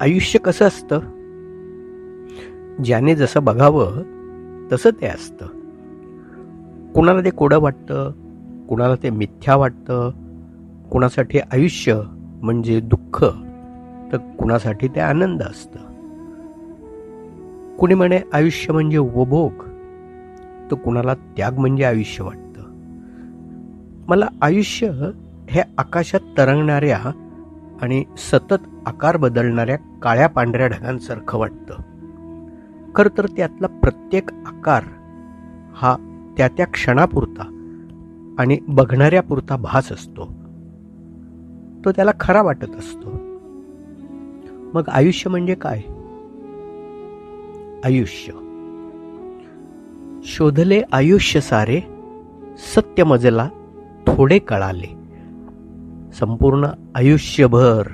आयुष्य कसं असतं? ज्याने जसं बघावं तसं ते असतं. कुणाला ते कोडं वाटतं, कुणाला ते मिथ्या वाटतं, कुणासाठी आयुष्य म्हणजे दुःख, तर कुणासाठी ते आनंद असतं. कुणी म्हणे आयुष्य म्हणजे उपभोग, तर कुणाला त्याग म्हणजे आयुष्य वाटतं. मला आयुष्य हे आकाशात तरंगणाऱ्या आणि सतत आकार बदलणाऱ्या काळ्या पांढऱ्या ढगांसारखं वाटतं. खरं तर त्यातला प्रत्येक आकार हा त्या त्या क्षणापुरता आणि बघणाऱ्यापुरता भास असतो. तो त्याला खरा वाटत असतो. मग आयुष्य म्हणजे काय? आयुष्य शोधले आयुष्य सारे, सत्य मजला थोडे कळाले. संपूर्ण आयुष्यभर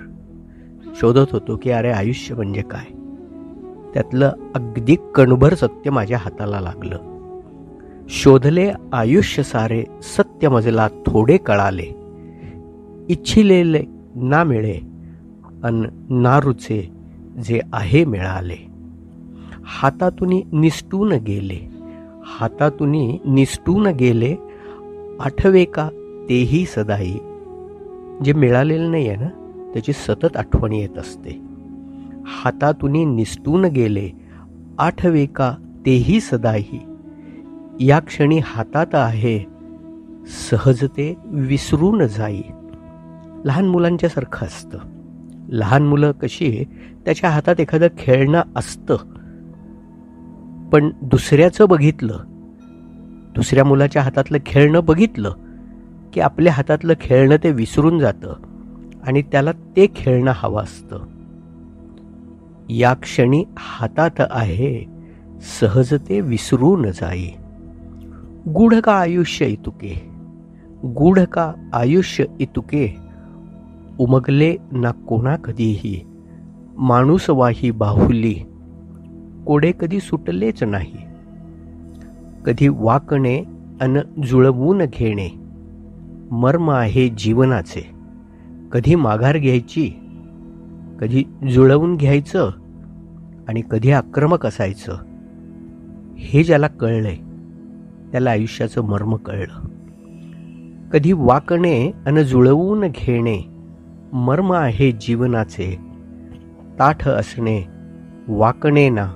शोधत होतो की अरे आयुष्य म्हणजे काय. त्यातलं अगदी कणभर सत्य माझ्या हाताला लागलं. शोधले आयुष्य सारे, सत्य मजला थोडे कळाले. इच्छिलेले ना मिळे अन ना रुचे, जे आहे मिळाले. हातातून निसटून गेले, हातातून निसटून गेले. आठवे का तेही सदाई. जे मिळालेलं नाही आहे ना, त्याची सतत आठवण येत असते. हातातून निसटून गेले, आठवे का तेही सदाई. या क्षणी हातात आहे, सहजते विसरून जाई. लहान मुलांच्या सारखं असतं. लहान मुलं कशी त्याच्या हातात एखादं खेळणं असतं, पण दुसऱ्याचं बघितलं, दुसऱ्या मुलाच्या हातातलं खेळणं बघितलं की आपल्या हातातलं खेळणं ते विसरून जातं आणि त्याला ते खेळणं हवं असतं. या क्षणी हातात आहे, सहजते विसरून जाई. गूढ का आयुष्य इतुके, गूढ का आयुष्य इतुके. उमगले ना कोणा कधीही, माणूस वाही बाहुली. कोडे कधी सुटलेच नाही. कधी वाकणे अन जुळवून घेणे, मर्म आहे जीवनाचे. कधी माघार घ्यायची, कधी जुळवून घ्यायचं आणि कधी आक्रमक असायचं. हे ज्याला कळलंय त्याला आयुष्याचं मर्म कळलं. कधी वाकणे अन जुळवून घेणे, मर्म आहे जीवनाचे. ताठ असणे वाकणे ना,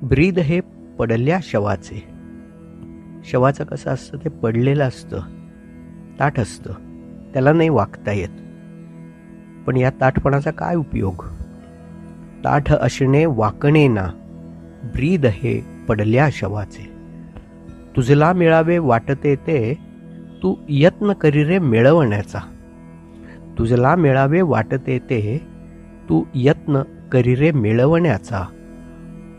ब्रीद हे पडल्या शवाचे. शवाचं कसं असतं, ते पडलेलं असतं, ताठ असतं, त्याला नाही वाकता येत. पण या ताठपणाचा काय उपयोग? ताठ असणे वाकणे ना, ब्रीद हे पडल्या शवाचे. तुझला मिळावे वाटते ते, तू यत्न करी रे मिळवण्याचा. तुझला मिळावे वाटते ते, तू यत्न करी रे मिळवण्याचा.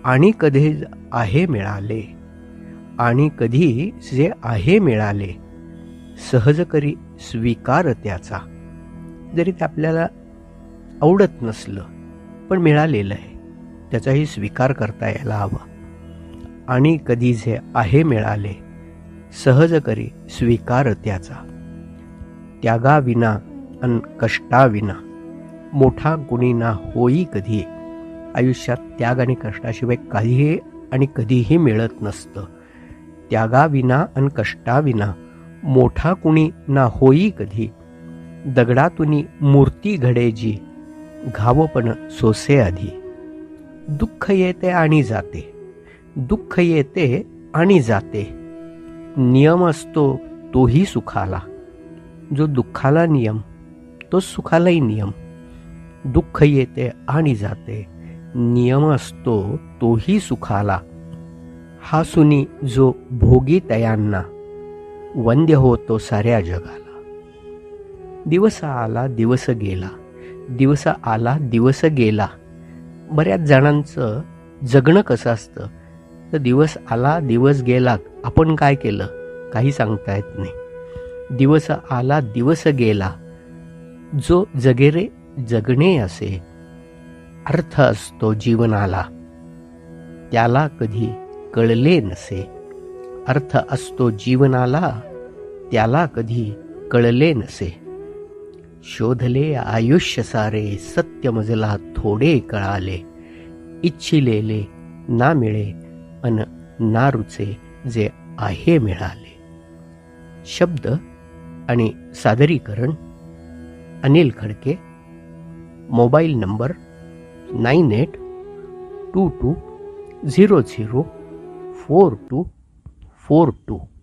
आणि कधी आहे मिळाले, आणि कधी जे आहे मिळाले, सहज करी स्वीकार त्याचा. जरी ते आपल्याला आवडत नसलं पण मिळालेलं आहे, त्याचाही स्वीकार करता यायला हवा. आणि कधी जे आहे मिळाले, सहज करी स्वीकार त्याचा. त्यागाविना अन कष्टाविना, मोठा कुणी ना होई कधी. आयुष्यात त्याग आणि कष्टाशिवाय काहीही आणि कधीही मिळत नसतं. त्यागाविना अन कष्टाविना, मोठा कुणी ना होई कधी. दगडातून मूर्ती घडे जी, घावपण सोसे आधी. दुःख येते आणि जाते, दुःख येते आणि जाते. नियम असतो तोही सुखाला. जो दुःखाला नियम, तो सुखालाही नियम. दुःख येते आणि जाते, नियम असतो तोही सुखाला. हा सुनी जो भोगी तयांना, वंद्य होतो साऱ्या जगाला. दिवस आला दिवस गेला, दिवस आला दिवस गेला. बऱ्याच जणांचं जगणं कसं असतं, तर दिवस आला दिवस गेला, आपण काय केलं काही सांगता येत नाही. दिवस आला दिवस गेला, जो जगेरे जगणे असे. अर्थ असतो जीवनाला, त्याला कधी कळले नसे. अर्थ असतो जीवनाला, त्याला कधी कळले नसे. शोधले आयुष्य सारे, सत्य मजला थोडे कळाले. इच्छिलेले ना मिळे अन ना रुचे, जे आहे मिळाले. शब्द आणि सादरीकरण अनिल खडके. Mobile number 9822004242.